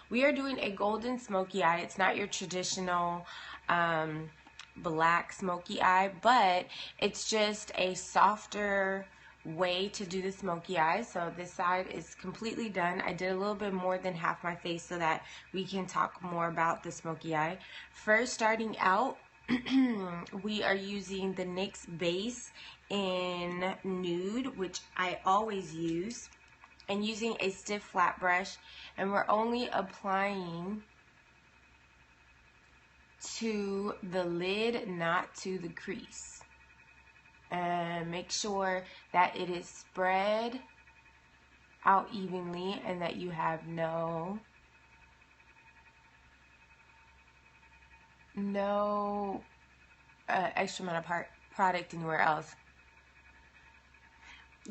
We are doing a golden smoky eye. It's not your traditional black smoky eye, but it's just a softer way to do the smoky eye. So this side is completely done. I did a little bit more than half my face so that we can talk more about the smoky eye. First, starting out, we are using the NYX base in nude, which I always use, and using a stiff flat brush, and we're only applying to the lid, not to the crease. And make sure that it is spread out evenly and that you have no extra amount of product anywhere else.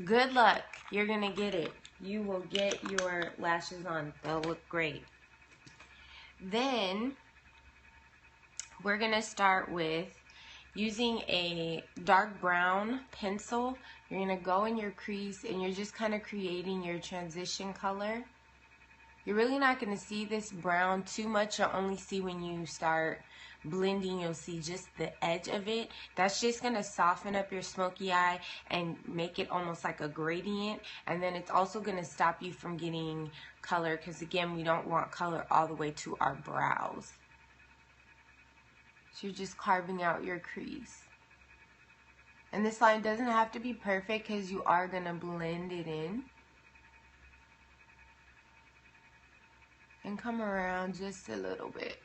Good luck. You're gonna get it. You will get your lashes on. They'll look great. Then we're gonna start with using a dark brown pencil. You're gonna go in your crease and you're just kind of creating your transition color. You're really not gonna see this brown too much. You'll only see when you start blending, you'll see just the edge of it. That's just gonna soften up your smoky eye and make it almost like a gradient. And then it's also gonna stop you from getting color, because again, we don't want color all the way to our brows. So you're just carving out your crease. And this line doesn't have to be perfect because you are gonna blend it in. And come around just a little bit.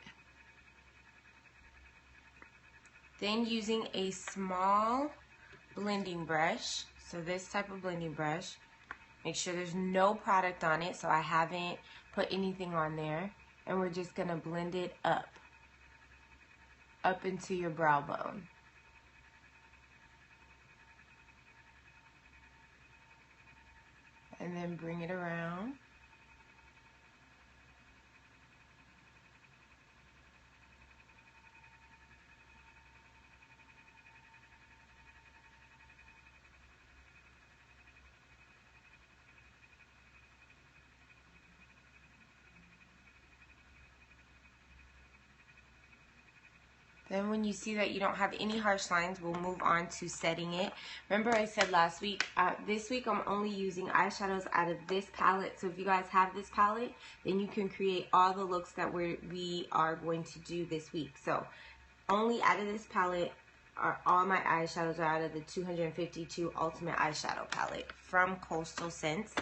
Then using a small blending brush, so this type of blending brush, make sure there's no product on it, so I haven't put anything on there, and we're just gonna blend it up into your brow bone. And then bring it around. Then when you see that you don't have any harsh lines, we'll move on to setting it. Remember I said last week, this week I'm only using eyeshadows out of this palette. So if you guys have this palette, then you can create all the looks that we are going to do this week. So only out of this palette are all my eyeshadows are out of the 252 Ultimate Eyeshadow Palette from Coastal Scents.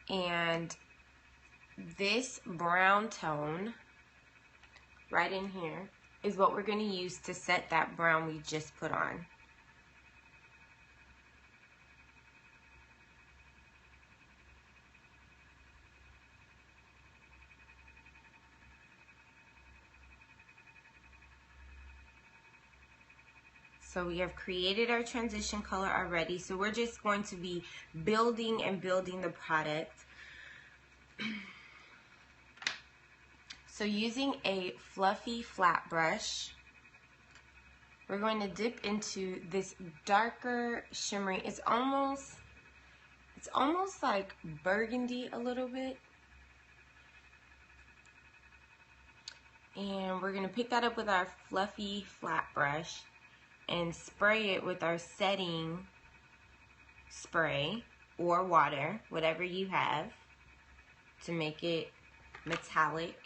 And this brown tone right in here is what we're going to use to set that brown we just put on. So we have created our transition color already, so we're just going to be building and building the product. So using a fluffy flat brush, we're going to dip into this darker shimmery. It's almost like burgundy a little bit. And we're going to pick that up with our fluffy flat brush and spray it with our setting spray or water, whatever you have, to make it metallic.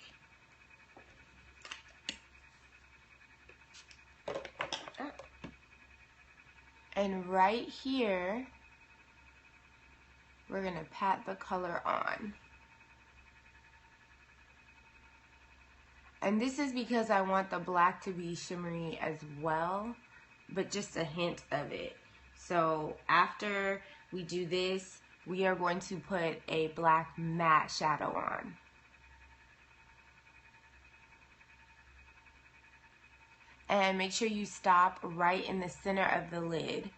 And right here, we're going to pat the color on. And this is because I want the black to be shimmery as well, but just a hint of it. So after we do this, we are going to put a black matte shadow on. And make sure you stop right in the center of the lid.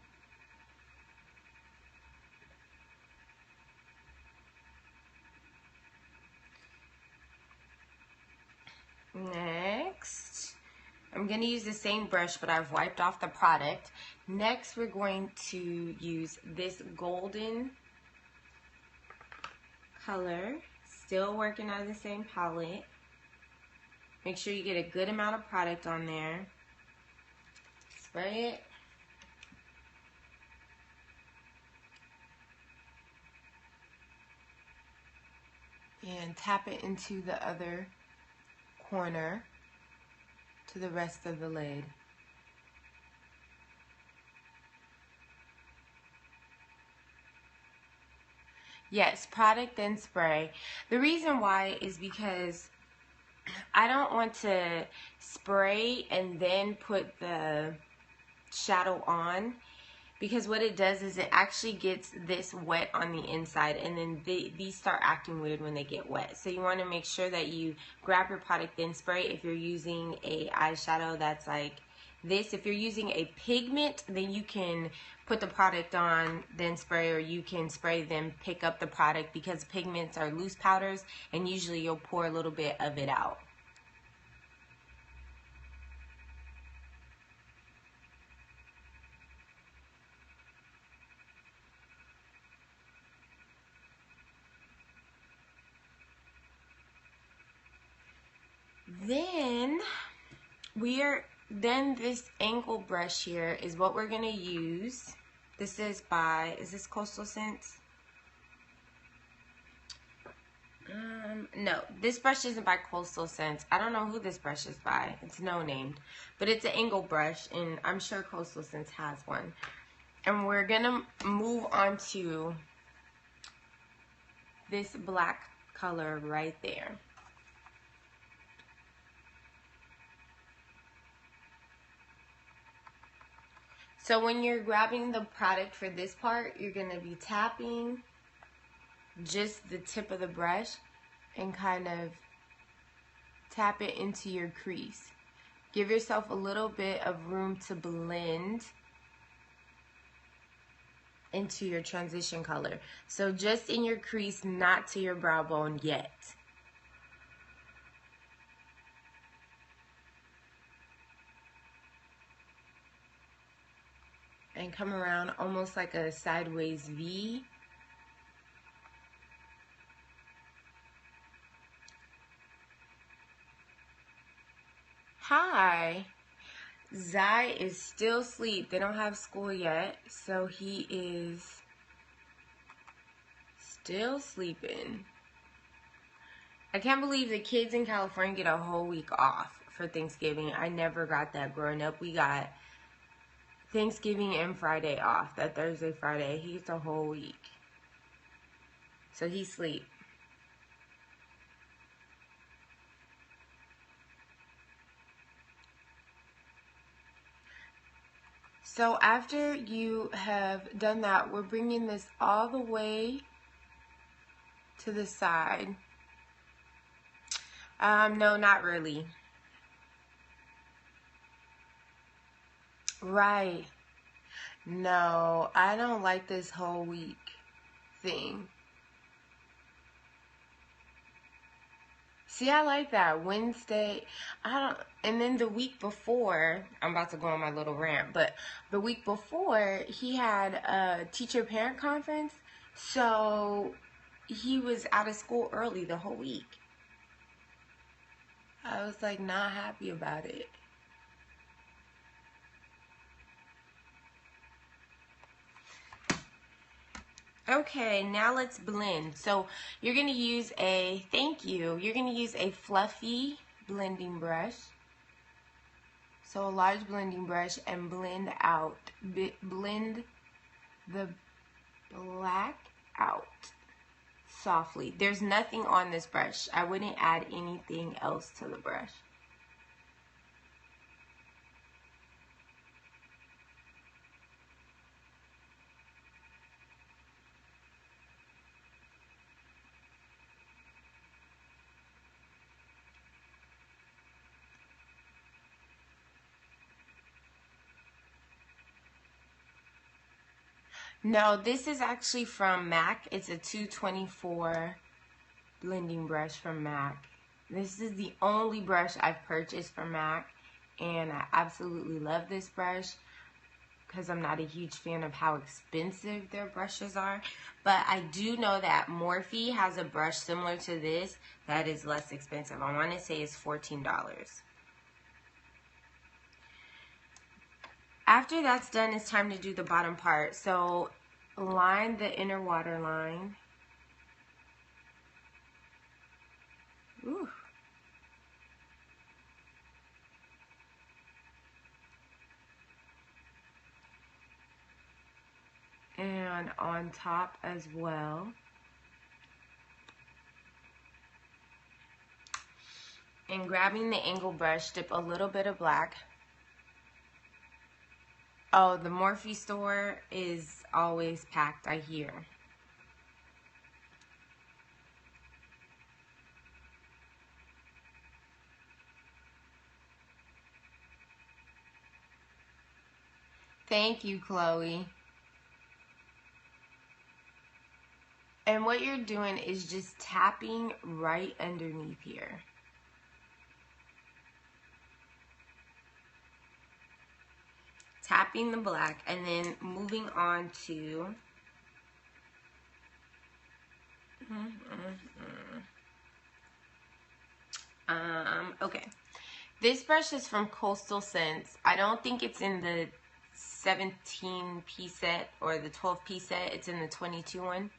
Next, I'm going to use the same brush, but I've wiped off the product. Next, we're going to use this golden color Still working out of the same palette. Make sure you get a good amount of product on there. Spray it. And tap it into the other corner to the rest of the lid. Yes, product then spray. The reason why is because I don't want to spray and then put the shadow on, because what it does is it actually gets this wet on the inside, and then these start acting weird when they get wet. So you want to make sure that you grab your product then spray. If you're using a eyeshadow that's like this, if you're using a pigment, then you can put the product on then spray, or you can spray then pick up the product, because pigments are loose powders and usually you'll pour a little bit of it out. Then this angle brush here is what we're gonna use. This is this Coastal Scents? No, this brush isn't by Coastal Scents. I don't know who this brush is by. It's no named, but it's an angle brush, and I'm sure Coastal Scents has one. And we're gonna move on to this black color right there. So when you're grabbing the product for this part, you're going to be tapping just the tip of the brush and kind of tap it into your crease. Give yourself a little bit of room to blend into your transition color. So just in your crease, not to your brow bone yet. And come around almost like a sideways V. Hi. Zai is still asleep. They don't have school yet, so he is still sleeping. I can't believe the kids in California get a whole week off for Thanksgiving. I never got that growing up. We got Thanksgiving and Friday off. That Thursday, Friday, he gets a whole week. So he sleep. So after you have done that, we're bringing this all the way to the side. No, not really. Right. No, I don't like this whole week thing. See, I like that. Wednesday, and then the week before, I'm about to go on my little rant, but the week before, he had a teacher-parent conference, so he was out of school early the whole week. I was like not happy about it. Okay, now let's blend. So you're going to use you're going to use a fluffy blending brush. So a large blending brush, and blend the black out softly. There's nothing on this brush. I wouldn't add anything else to the brush. No, this is actually from MAC. It's a 224 blending brush from MAC. This is the only brush I've purchased from MAC, and I absolutely love this brush. because I'm not a huge fan of how expensive their brushes are. But I do know that Morphe has a brush similar to this that is less expensive. I want to say it's $14. After that's done, it's time to do the bottom part. So line the inner water line. Ooh. And on top as well. And grabbing the angle brush, dip a little bit of black. Oh, the Morphe store is always packed, I hear. Thank you, Chloe. And what you're doing is just tapping right underneath here. Tapping the black and then moving on to okay. This brush is from Coastal Scents. I don't think it's in the 17-piece set or the 12-piece set. It's in the 22 one.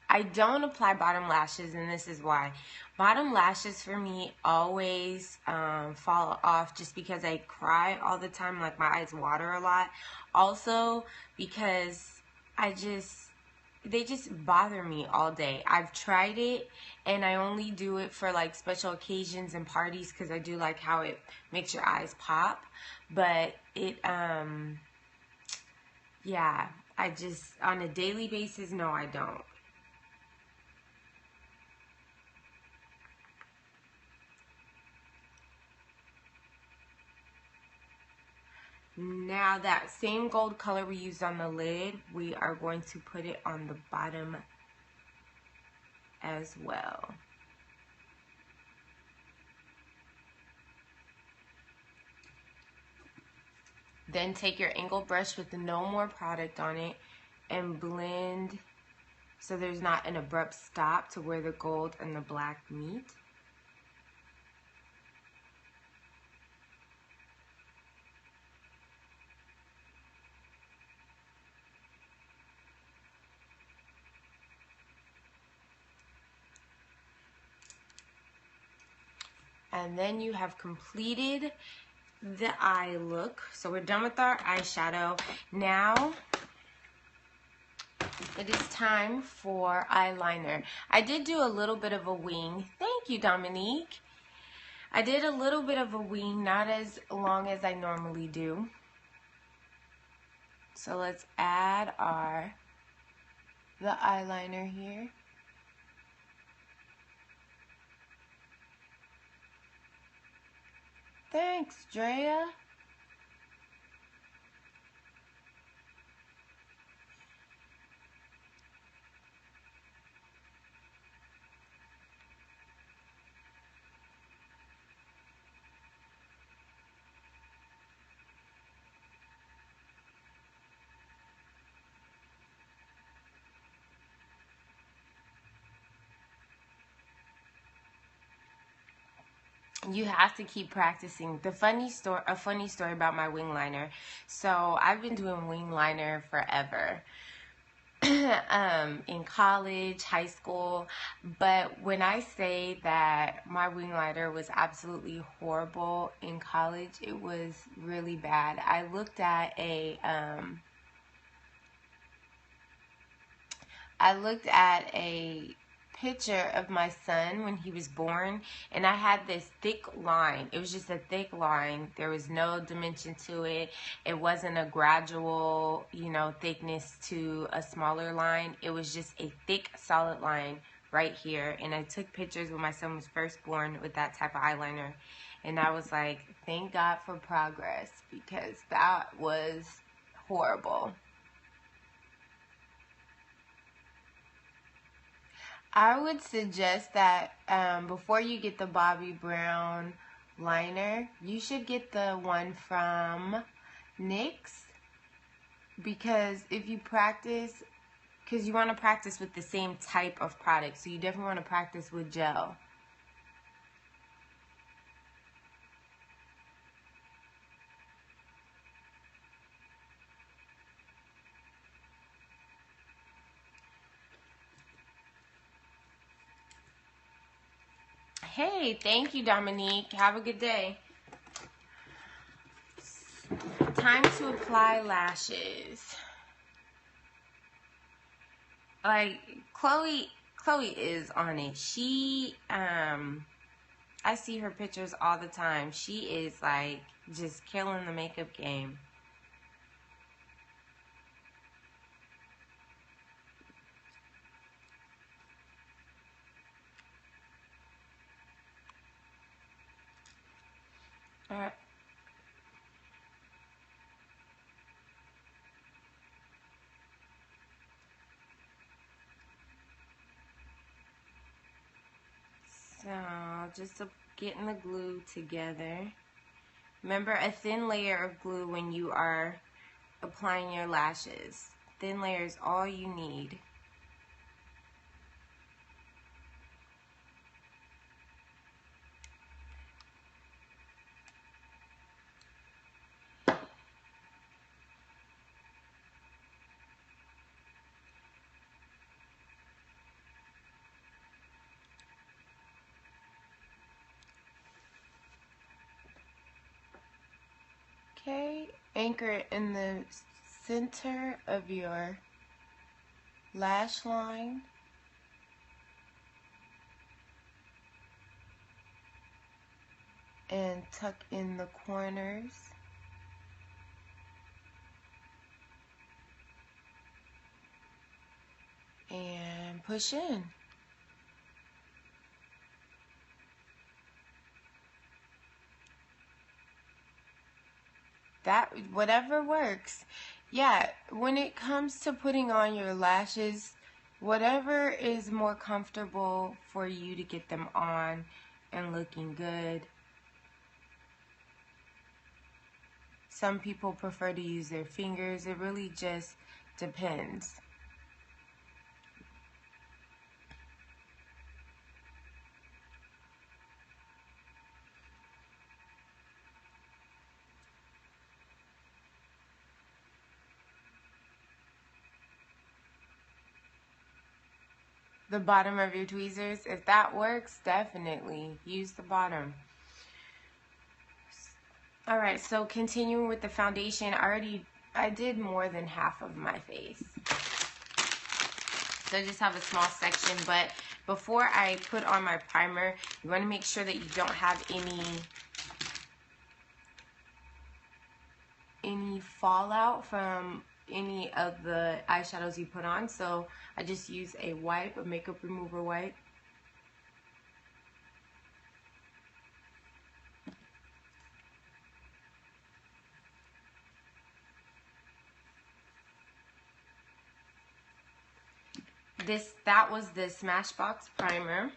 I don't apply bottom lashes, and this is why. Bottom lashes for me always fall off just because I cry all the time, like my eyes water a lot. Also because they just bother me all day. I've tried it, and I only do it for like special occasions and parties because I do like how it makes your eyes pop. But it, yeah, I just, on a daily basis, no, I don't. Now that same gold color we used on the lid, we are going to put it on the bottom as well. Then take your angle brush with no more product on it and blend so there's not an abrupt stop to where the gold and the black meet. And then you have completed the eye look. So we're done with our eyeshadow. Now it is time for eyeliner. I did do a little bit of a wing. Thank you, Dominique. I did a little bit of a wing, not as long as I normally do. So let's add the eyeliner here. Thanks, Drea. You have to keep practicing. A funny story about my wing liner. So I've been doing wing liner forever. In college, high school, but when I say that my wing liner was absolutely horrible in college, it was really bad. I looked at a picture of my son when he was born, and I had this thick line. It was just a thick line. There was no dimension to it. It wasn't a gradual, thickness to a smaller line. It was just a thick, solid line right here. And I took pictures when my son was first born with that type of eyeliner. And I was like, thank God for progress, because that was horrible. I would suggest that before you get the Bobbi Brown liner, you should get the one from NYX. because if you practice, because you want to practice with the same type of product, so you definitely want to practice with gel. Hey, thank you, Dominique. Have a good day. Time to apply lashes. Like, Chloe is on it. She, I see her pictures all the time. She is, like, just killing the makeup game. All right. So, just getting the glue together. Remember, a thin layer of glue when you are applying your lashes. Thin layer is all you need. Okay, anchor it in the center of your lash line. And tuck in the corners. And push in. That, whatever works. Yeah, when it comes to putting on your lashes, whatever is more comfortable for you to get them on and looking good. Some people prefer to use their fingers. It really just depends. The bottom of your tweezers, if that works, definitely use the bottom. All right, so continuing with the foundation, I did more than half of my face. So I just have a small section, but before I put on my primer, you want to make sure that you don't have any fallout from any of the eyeshadows you put on. So I just use a wipe, a makeup remover wipe. That was the Smashbox primer,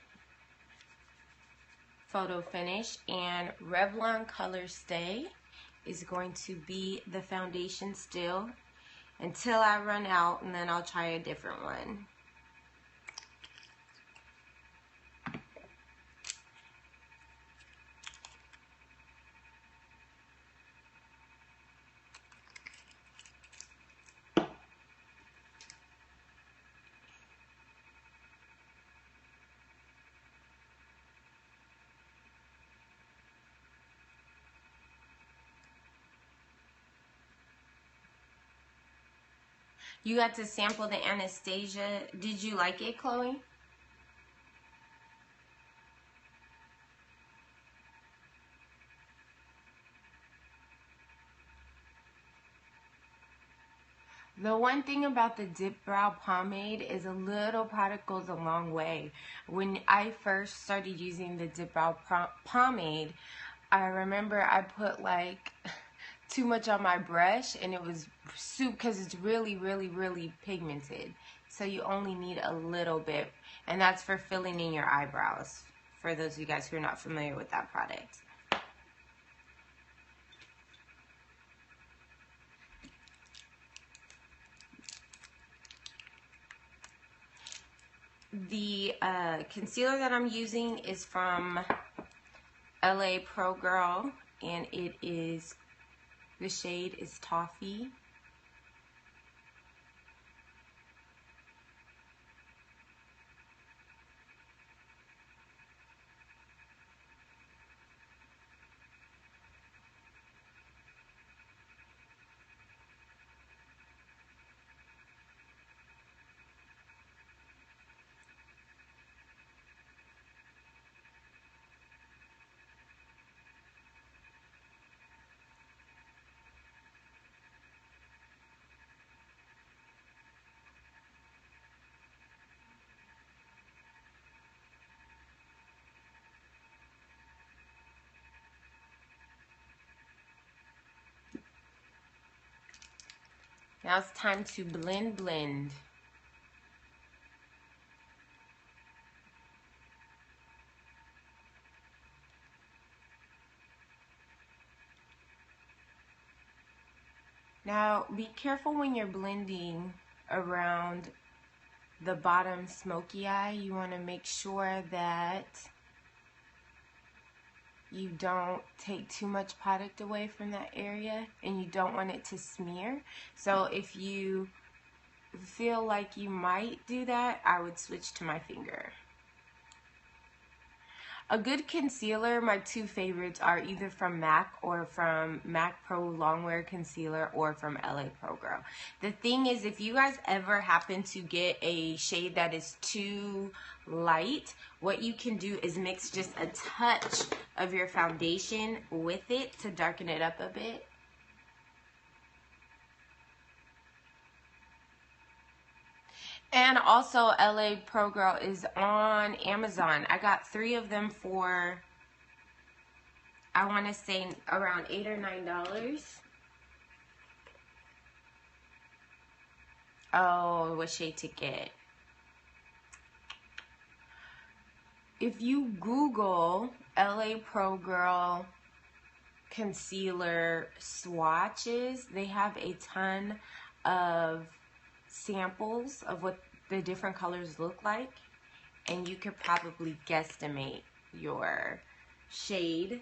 photo finish, and Revlon Color Stay is going to be the foundation still until I run out, and then I'll try a different one. You got to sample the Anastasia. Did you like it, Chloe? The one thing about the Dip Brow Pomade is a little product goes a long way. When I first started using the Dip Brow Pomade, I remember I put like too much on my brush, and it was soup because it's really, really, really pigmented. So you only need a little bit, and that's for filling in your eyebrows, for those of you guys who are not familiar with that product. The concealer that I'm using is from LA Pro Girl, and the shade is Toffee. Now it's time to blend. Now be careful when you're blending around the bottom smoky eye. You want to make sure that you don't take too much product away from that area, and you don't want it to smear. So if you feel like you might do that, I would switch to my finger. A good concealer, my two favorites are either from MAC or from MAC Pro Longwear Concealer or from LA Pro Girl. The thing is, if you guys ever happen to get a shade that is too light, what you can do is mix just a touch of your foundation with it to darken it up a bit. And also, LA Pro Girl is on Amazon. I got 3 of them for, I want to say, around $8 or $9. Oh, what shade to get? If you Google LA Pro Girl concealer swatches, they have a ton of samples of what the different colors look like, and you could probably guesstimate your shade,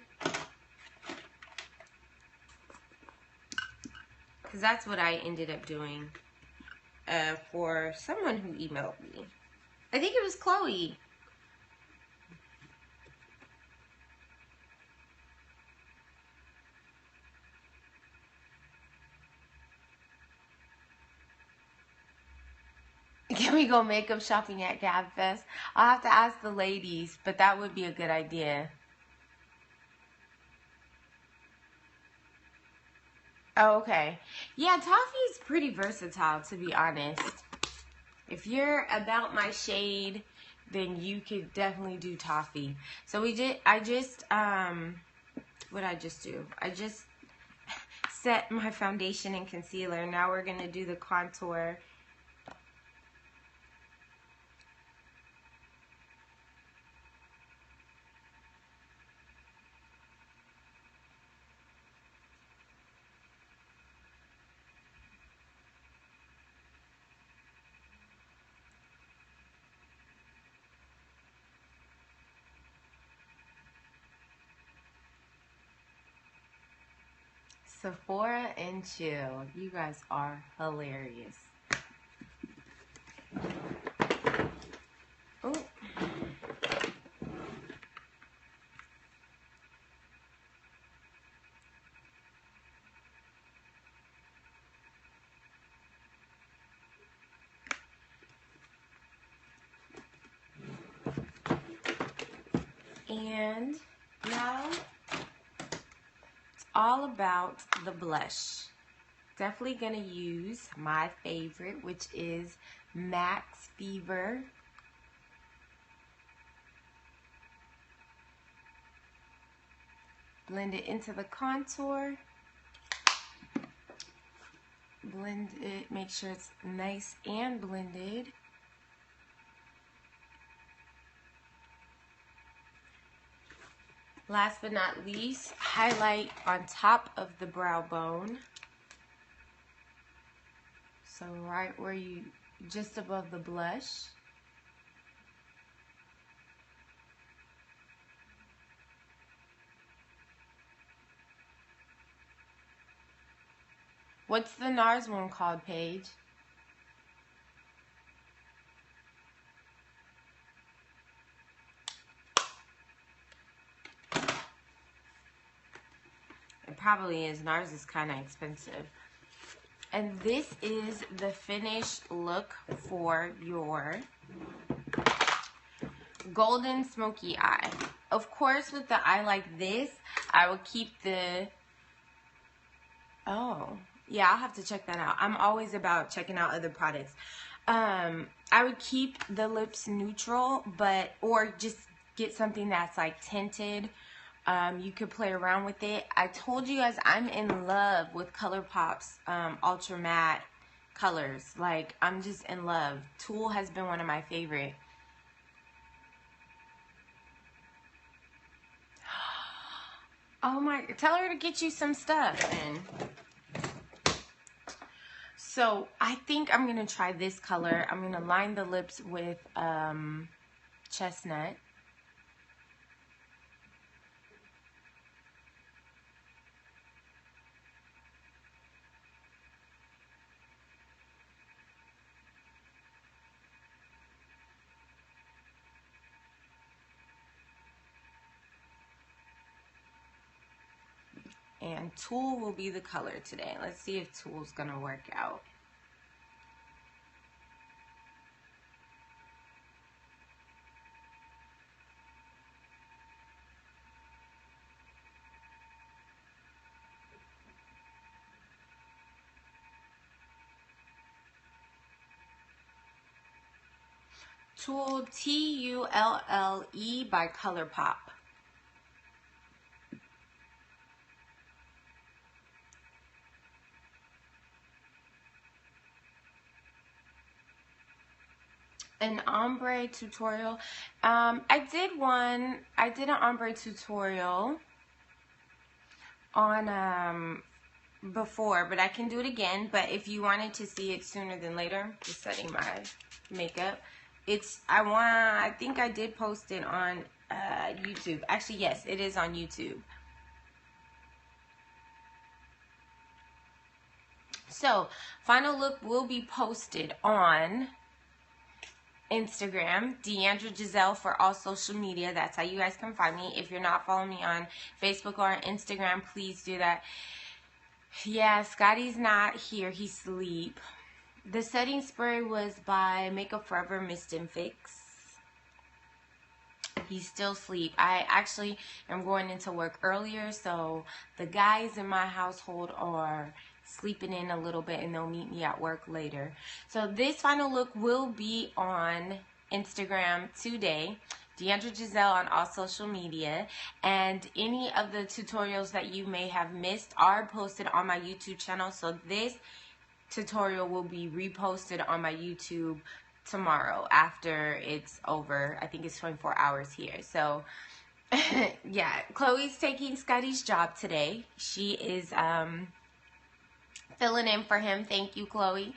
because that's what I ended up doing for someone who emailed me. I think it was Chloe. Can we go makeup shopping at GabFest? I'll have to ask the ladies, but that would be a good idea. Oh, okay. Yeah, Toffee is pretty versatile, to be honest. If you're about my shade, then you could definitely do Toffee. So what did I just do? I just set my foundation and concealer. Now we're going to do the contour. Sephora and Chill. You guys are hilarious. Oh. And now it's all about the blush. Definitely gonna use my favorite, which is Max Fever. Blend it into the contour. Blend it, make sure it's nice and blended. Last but not least, highlight on top of the brow bone. So right where just above the blush. What's the NARS one called, Paige? It probably is. NARS is kind of expensive. And this is the finished look for your golden smoky eye. Of course, with the eye like this, I will keep the... Oh, yeah, I'll have to check that out. I'm always about checking out other products. I would keep the lips neutral, or just get something that's like tinted. You could play around with it. I told you guys I'm in love with ColourPop's Ultra Matte colors. Like, I'm just in love. Tulle has been one of my favorite. Oh my, tell her to get you some stuff. And so I think I'm going to try this color. I'm going to line the lips with chestnut. And Tulle will be the color today. Let's see if Tulle's going to work out. Tulle, Tulle by ColourPop. An ombre tutorial. I did an ombre tutorial on before, but I can do it again. But if you wanted to see it sooner than later, just setting my makeup. I think I did post it on YouTube. Actually, yes, it is on YouTube. So, final look will be posted on Instagram, Deandra Giselle for all social media. That's how you guys can find me. If you're not following me on Facebook or Instagram, please do that. Yeah, Scotty's not here. He's asleep. The setting spray was by Makeup Forever Mist and Fix. He's still asleep. I actually am going into work earlier, so the guys in my household are sleeping in a little bit, and they'll meet me at work later. So this final look will be on Instagram today. Deandra Giselle on all social media, and any of the tutorials that you may have missed are posted on my YouTube channel. So this tutorial will be reposted on my YouTube tomorrow after it's over. I think it's 24 hours here. So yeah, Chloe's taking Scotty's job today. She is filling in for him. Thank you, Chloe.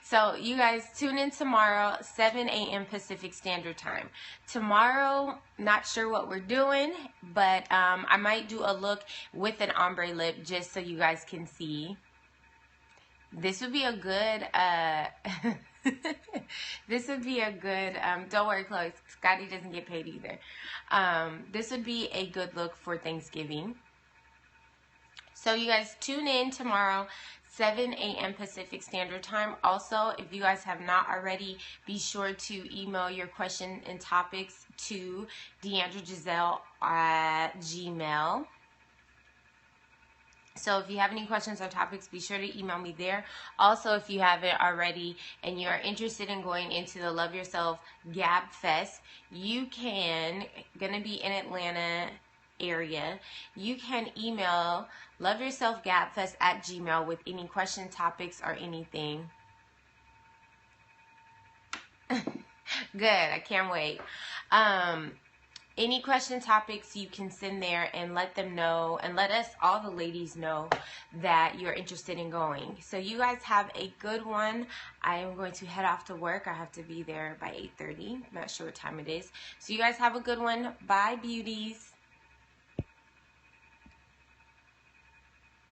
So you guys tune in tomorrow, 7 a.m. Pacific Standard Time. Tomorrow, not sure what we're doing, but I might do a look with an ombre lip just so you guys can see. This would be a good, don't worry, Chloe, Scotty doesn't get paid either. This would be a good look for Thanksgiving. So you guys tune in tomorrow, 7 a.m. Pacific Standard Time. Also, if you guys have not already, be sure to email your question and topics to DeandraGiselle@gmail.com. So if you have any questions or topics, be sure to email me there. Also, if you haven't already and you're interested in going into the Love Yourself Gab Fest, you can, gonna be in Atlanta area, you can email loveyourselfgabfest@gmail.com with any question, topics, or anything. Good, I can't wait. Any question, topics, you can send there and let them know, and let us, all the ladies, know that you're interested in going. So you guys have a good one. I am going to head off to work. I have to be there by 8:30. I'm not sure what time it is. So you guys have a good one. Bye, beauties.